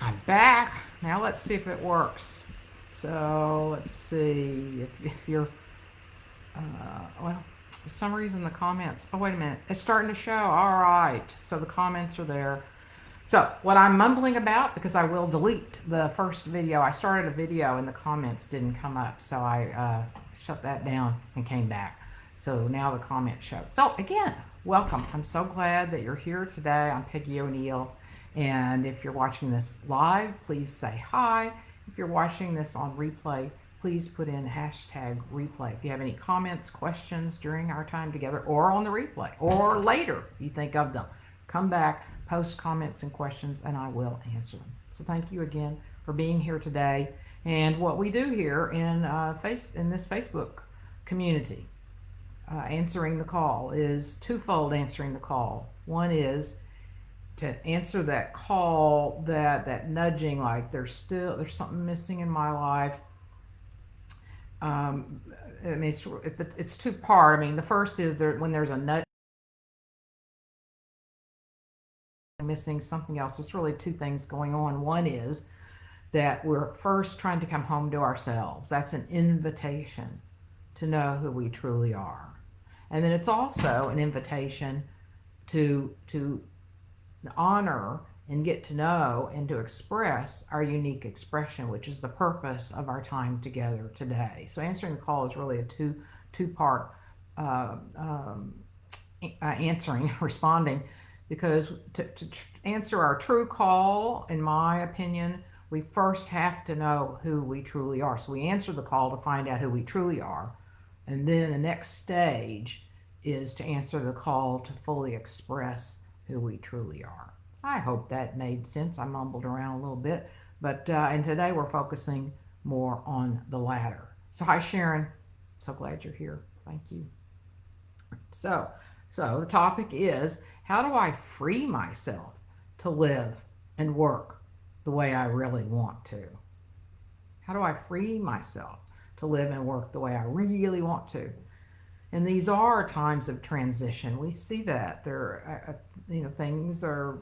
I'm back. Now let's see if it works. So let's see if you're, well, for some reason the comments, oh, wait a minute. It's starting to show. All right. So the comments are there. So what I'm mumbling about, because I will delete the first video. I started a video and the comments didn't come up. So I shut that down and came back. So now the comments show. So again, welcome. I'm so glad that you're here today. I'm Peggy O'Neill. And if you're watching this live, please say hi. If you're watching this on replay, please put in hashtag replay. If you have any comments, questions during our time together, or on the replay, or later, if you think of them, come back, post comments and questions, and I will answer them. So thank you again for being here today. And what we do here in this Facebook community, answering the call, is twofold answering the call. One is to answer that call, that nudging, like there's something missing in my life. I mean, it's two part. I mean, the first is when there's a nudge missing something else. It's really two things going on. One is that we're first trying to come home to ourselves. That's an invitation to know who we truly are, and then it's also an invitation to honor and get to know and to express our unique expression, which is the purpose of our time together today. So answering the call is really a two-part responding, because to answer our true call, in my opinion, we first have to know who we truly are. So we answer the call to find out who we truly are, and then the next stage is to answer the call to fully express who we truly are. I hope that made sense. I mumbled around a little bit, but and today we're focusing more on the latter. So hi Sharon, so glad you're here. Thank you. So the topic is, how do I free myself to live and work the way I really want to? How do I free myself to live and work the way I really want to? And these are times of transition. We see that there, things are,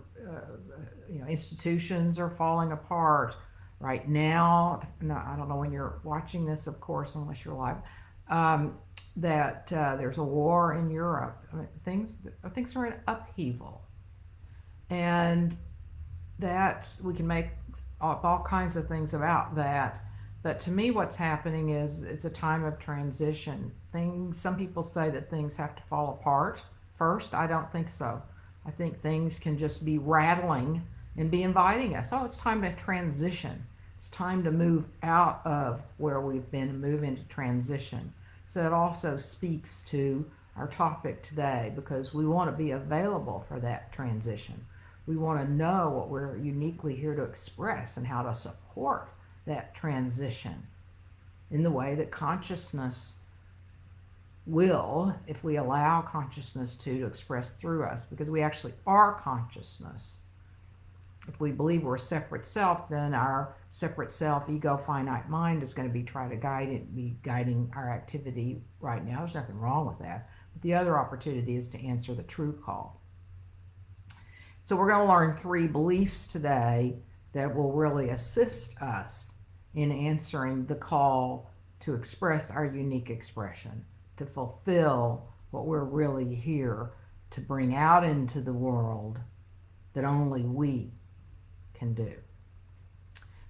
institutions are falling apart right now. No, I don't know when you're watching this, of course, unless you're live. That there's a war in Europe. I mean, things are in upheaval, and that we can make all kinds of things about that. But to me, what's happening is it's a time of transition. Some people say that things have to fall apart first. I don't think so. I think things can just be rattling and be inviting us. Oh, it's time to transition. It's time to move out of where we've been and move into transition. So that also speaks to our topic today, because we want to be available for that transition. We want to know what we're uniquely here to express and how to support that transition in the way that consciousness will, if we allow consciousness to express through us, because we actually are consciousness. If we believe we're a separate self, then our separate self, ego, finite mind is going to be guiding our activity right now. There's nothing wrong with that. But the other opportunity is to answer the true call. So we're going to learn 3 beliefs today that will really assist us in answering the call to express our unique expression, to fulfill what we're really here to bring out into the world that only we can do.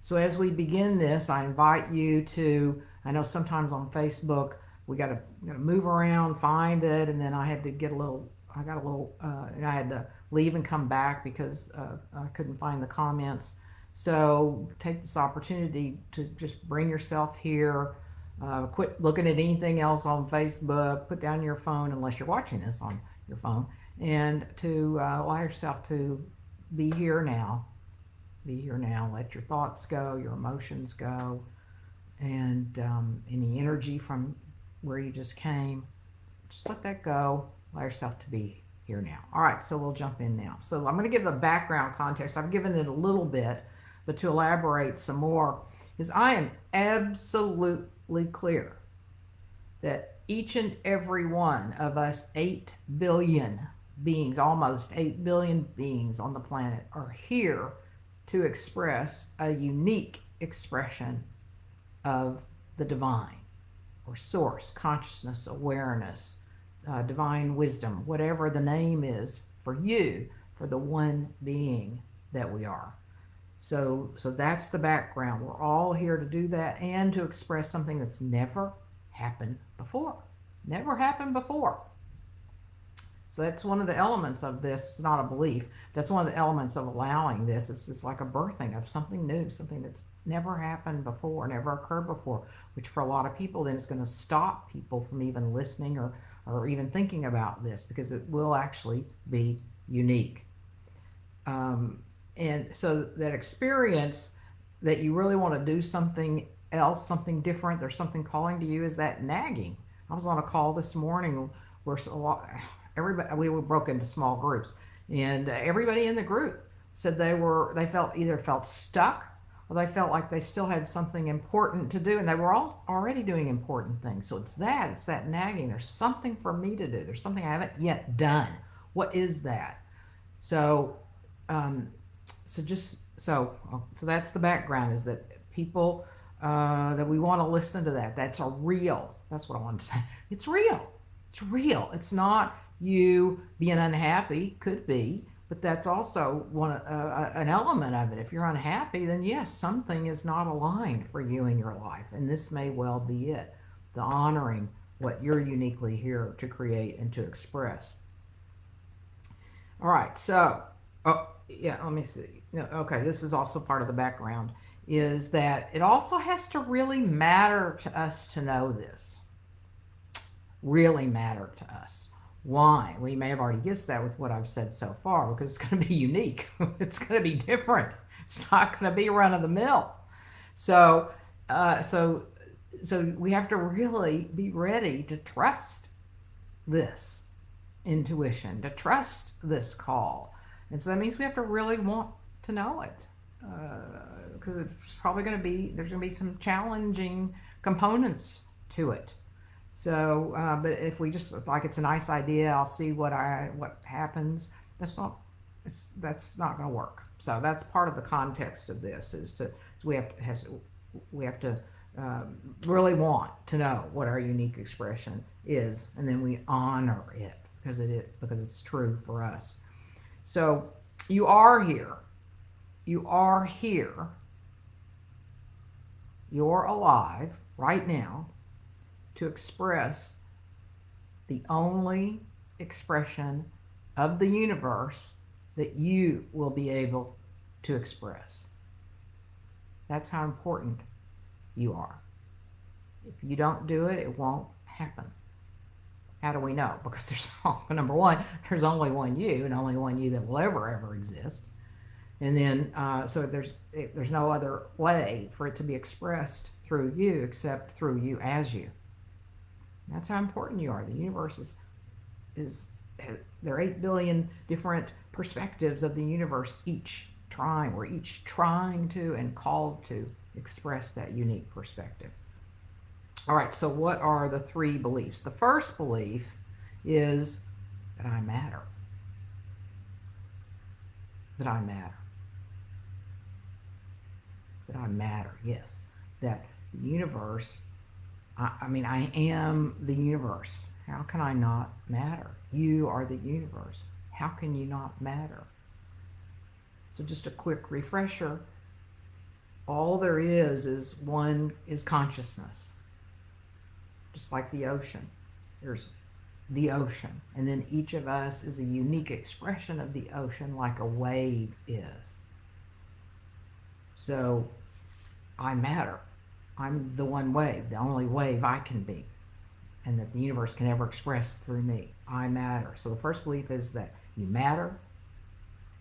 So as we begin this, I invite you to, I know sometimes on Facebook we got to move around, find it, and then I had to and I had to leave and come back because I couldn't find the comments. So take this opportunity to just bring yourself here. Quit looking at anything else on Facebook. Put down your phone, unless you're watching this on your phone, and to allow yourself to be here now. Be here now. Let your thoughts go, your emotions go, and any energy from where you just came, just let that go. Allow yourself to be here now. All right, so we'll jump in now. So I'm going to give a background context. I've given it a little bit, but to elaborate some more, is I am absolutely clear that each and every one of us, 8 billion beings, almost 8 billion beings on the planet, are here to express a unique expression of the divine or source, consciousness, awareness, divine wisdom, whatever the name is for you, for the one being that we are. So that's the background. We're all here to do that and to express something that's never happened before. Never happened before. So that's one of the elements of this. It's not a belief. That's one of the elements of allowing this. It's just like a birthing of something new, something that's never happened before, never occurred before, which for a lot of people then is going to stop people from even listening or even thinking about this, because it will actually be unique. And so that experience that you really want to do something else, something different, there's something calling to you, is that nagging. I was on a call this morning where everybody, we were broken into small groups, and everybody in the group said they felt stuck, or they felt like they still had something important to do, and they were all already doing important things. So it's that nagging. There's something for me to do. There's something I haven't yet done. What is that? So so that's the background, is that people that we want to listen to that. That's what I want to say. It's real. It's real. It's not you being unhappy, could be, but that's also an element of it. If you're unhappy, then yes, something is not aligned for you in your life, and this may well be it. The honoring what you're uniquely here to create and to express. All right, so let me see. Okay, this is also part of the background, is that it also has to really matter to us to know this. Really matter to us. Why? Well, you may have already guessed that with what I've said so far, because it's going to be unique. It's going to be different. It's not going to be run of the mill. So we have to really be ready to trust this intuition, to trust this call. And so that means we have to really want to know it, because it's probably there's going to be some challenging components to it. So, but if we just, like, it's a nice idea, I'll see what happens, that's not going to work. So that's part of the context of this, we have to really want to know what our unique expression is, and then we honor it because it's true for us. So you are here. You're alive right now to express the only expression of the universe that you will be able to express. That's how important you are. If you don't do it, it won't happen. How do we know? Because number one, there's only one you, and only one you that will ever exist. And then, so there's no other way for it to be expressed through you except through you as you. And that's how important you are. The universe there are 8 billion different perspectives of the universe, we're each trying to and called to express that unique perspective. All right, so what are the 3 beliefs? The first belief is that I matter. That I matter. That I matter, yes. That the universe, I am the universe. How can I not matter? You are the universe. How can you not matter? So just a quick refresher. All there is consciousness. Just like the ocean. There's the ocean. And then each of us is a unique expression of the ocean, like a wave is. So I matter. I'm the one wave, the only wave I can be, and that the universe can ever express through me. I matter. So the first belief is that you matter,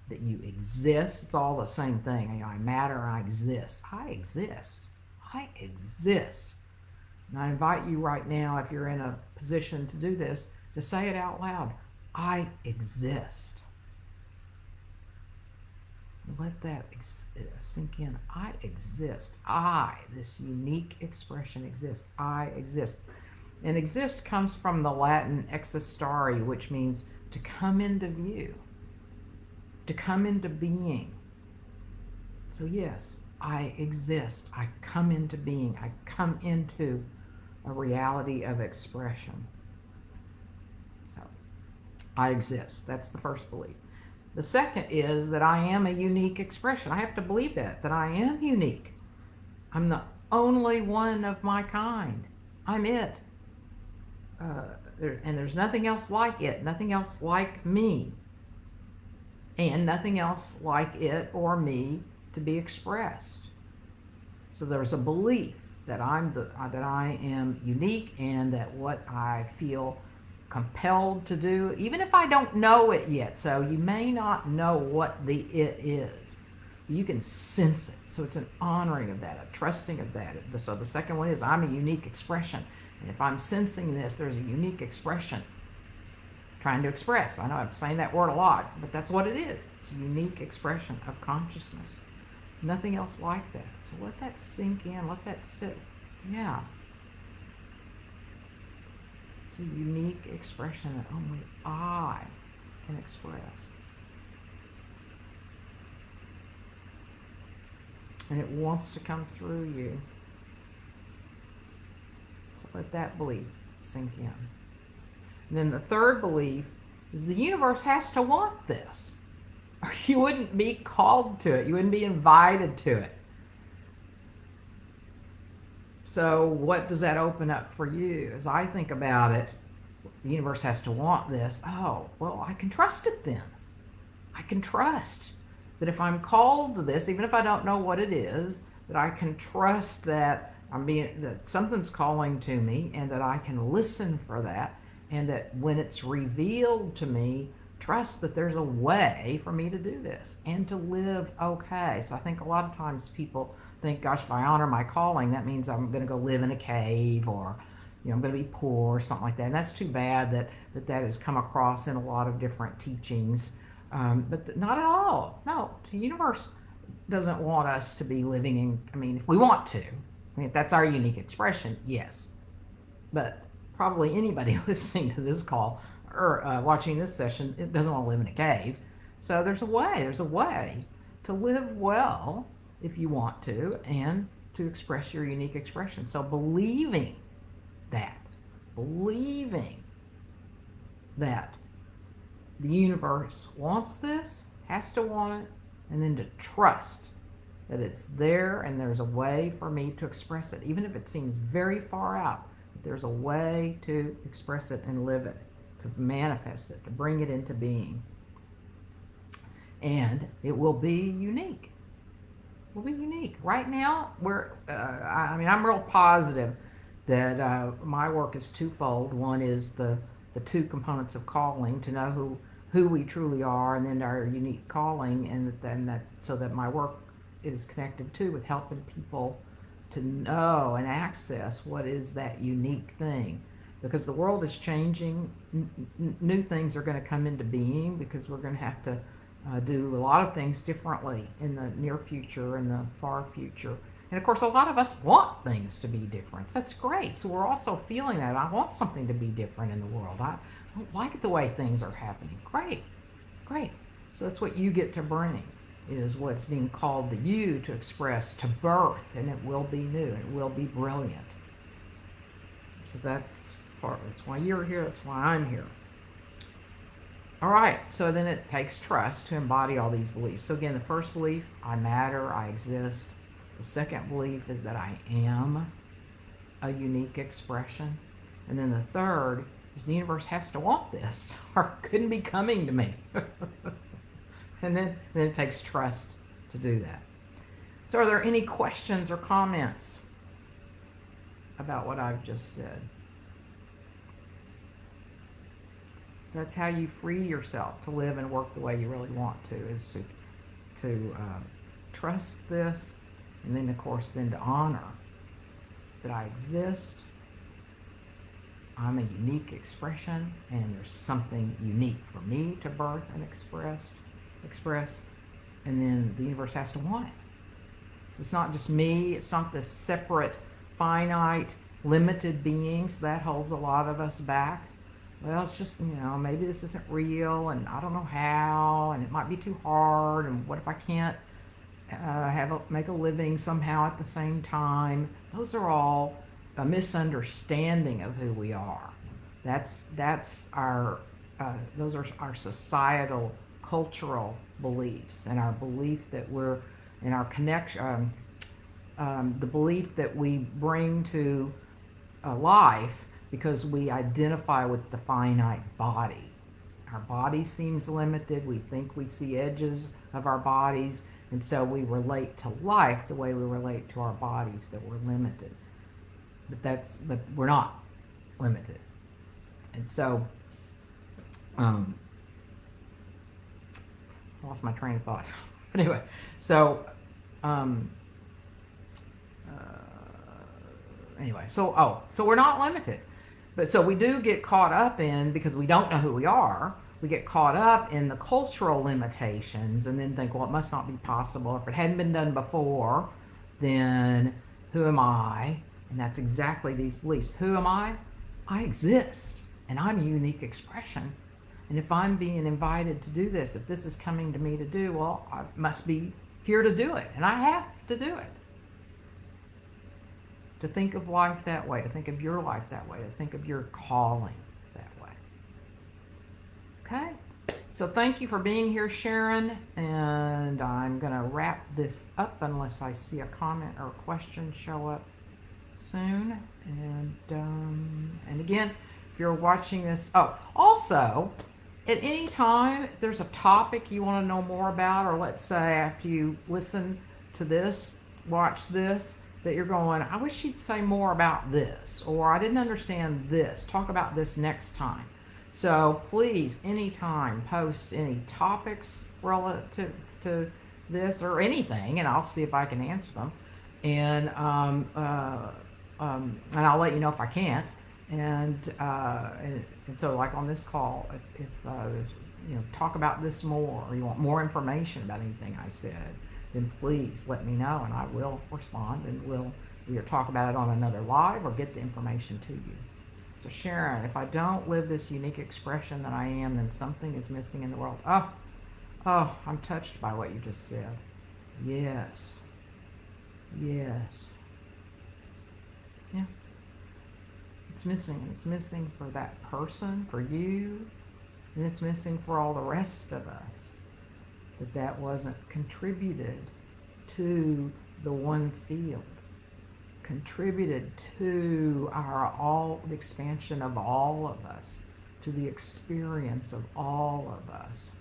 that you exist. It's all the same thing. I matter, I exist. I exist. I exist. And I invite you right now, if you're in a position to do this, to say it out loud. I exist. Let that sink in. I exist. This unique expression, exists. I exist. And exist comes from the Latin existari, which means to come into view, to come into being. So yes, I exist. I come into being. I come into a reality of expression. So I exist. That's the first belief. The second is that I am a unique expression. I have to believe that I am unique. I'm the only one of my kind. I'm it. And there's nothing else like it, nothing else like me, and nothing else like it or me to be expressed. So there's a belief that that I am unique and that what I feel compelled to do, even if I don't know it yet. So you may not know what the it is. You can sense it. So it's an honoring of that, a trusting of that. So the second one is I'm a unique expression. And if I'm sensing this, there's a unique expression trying to express. I know I'm saying that word a lot, but that's what it is. It's a unique expression of consciousness. Nothing else like that. So let that sink in. Let that sit. Yeah. It's a unique expression that only I can express. And it wants to come through you. So let that belief sink in. And then the third belief is the universe has to want this, or you wouldn't be called to it. You wouldn't be invited to it. So what does that open up for you? As I think about it, the universe has to want this. Oh, well, I can trust it then. I can trust that if I'm called to this, even if I don't know what it is, that I can trust that that something's calling to me, and that I can listen for that, and that when it's revealed to me, trust that there's a way for me to do this and to live okay. So I think a lot of times people think, gosh, if I honor my calling, that means I'm going to go live in a cave, or I'm going to be poor or something like that. And that's too bad that has come across in a lot of different teachings. But not at all. No, the universe doesn't want us to be living in, if we want to, if that's our unique expression, yes. But probably anybody listening to this call or watching this session, it doesn't want to live in a cave. So there's a way to live well if you want to, and to express your unique expression. So believing that the universe wants this, has to want it, and then to trust that it's there and there's a way for me to express it, even if it seems very far out. There's a way to express it and live it, to manifest it, to bring it into being. And it will be unique. It will be unique. Right now, I'm real positive that my work is twofold. One is the two components of calling, to know who we truly are, and then our unique calling, and that so that my work is connected to with helping people to know and access what is that unique thing. Because the world is changing, new things are going to come into being, because we're going to have to do a lot of things differently in the near future and the far future. And of course, a lot of us want things to be different. So that's great. So we're also feeling that. I want something to be different in the world. I don't like the way things are happening. Great. So that's what you get to bring, is what's being called to you to express, to birth, and it will be new. It will be brilliant. So that's why you're here. That's why I'm here. All right, so then it takes trust to embody all these beliefs. So again, the first belief, I matter, I exist. The second belief is that I am a unique expression. And then the third is the universe has to want this, or it couldn't be coming to me. And then it takes trust to do that. So are there any questions or comments about what I've just said? So that's how you free yourself to live and work the way you really want to, is to trust this, and then of course to honor that I exist. I'm a unique expression, and there's something unique for me to birth and express, and then the universe has to want it. So it's not just me, it's not this separate, finite, limited beings that holds a lot of us back. Well, it's just, maybe this isn't real, and I don't know how, and it might be too hard, and what if I can't make a living somehow at the same time. Those are all a misunderstanding of who we are. That's our those are our societal, cultural beliefs, and our belief that we're in our connection. The belief that we bring to life because we identify with the finite body. Our body seems limited. We think we see edges of our bodies, and so we relate to life the way we relate to our bodies, that we're limited. But we're not limited. And so I lost my train of thought. But anyway, so um, so we're not limited. But so we do get caught up in, because we don't know who we are, we get caught up in the cultural limitations and then think, well, it must not be possible. If it hadn't been done before, then who am I? And that's exactly these beliefs. Who am I? I exist, and I'm a unique expression. And if I'm being invited to do this, if this is coming to me to do, well, I must be here to do it, and I have to do it. To think of life that way, to think of your life that way, to think of your calling that way. Okay? So thank you for being here, Sharon, and I'm going to wrap this up unless I see a comment or a question show up soon. And again, if you're watching this, also, at any time, if there's a topic you want to know more about, or let's say after you listen to this, watch this, that you're going, I wish she'd say more about this, or I didn't understand this, talk about this next time. So please, anytime, post any topics relative to this or anything, and I'll see if I can answer them. And I'll let you know if I can't. And so, like on this call, if talk about this more, or you want more information about anything I said, then please let me know, and I will respond, and we'll either talk about it on another live or get the information to you. So Sharon, if I don't live this unique expression that I am, then something is missing in the world. Oh, I'm touched by what you just said. Yes. Yeah. It's missing. It's missing for that person, for you, and it's missing for all the rest of us. That wasn't contributed to the one field, contributed to the expansion of all of us, to the experience of all of us.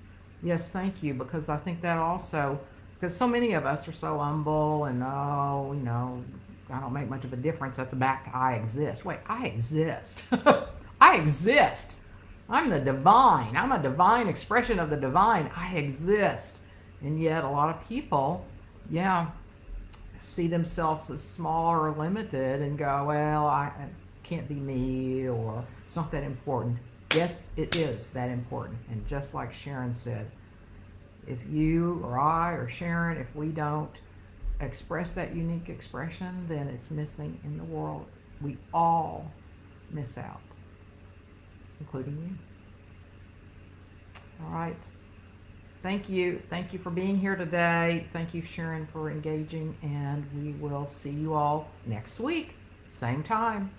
Yes, thank you, because I think that also, because so many of us are so humble and I don't make much of a difference. That's back to I exist. Wait, I exist. I exist. I'm the divine. I'm a divine expression of the divine. I exist. And yet a lot of people, see themselves as small or limited and go, well, I can't be me, or it's not that important. Yes, it is that important. And just like Sharon said, if you or I or Sharon, if we don't express that unique expression, then it's missing in the world. We all miss out, including you. All right. Thank you. Thank you for being here today. Thank you, Sharon, for engaging, and we will see you all next week, same time.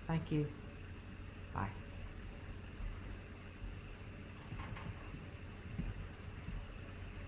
Thank you.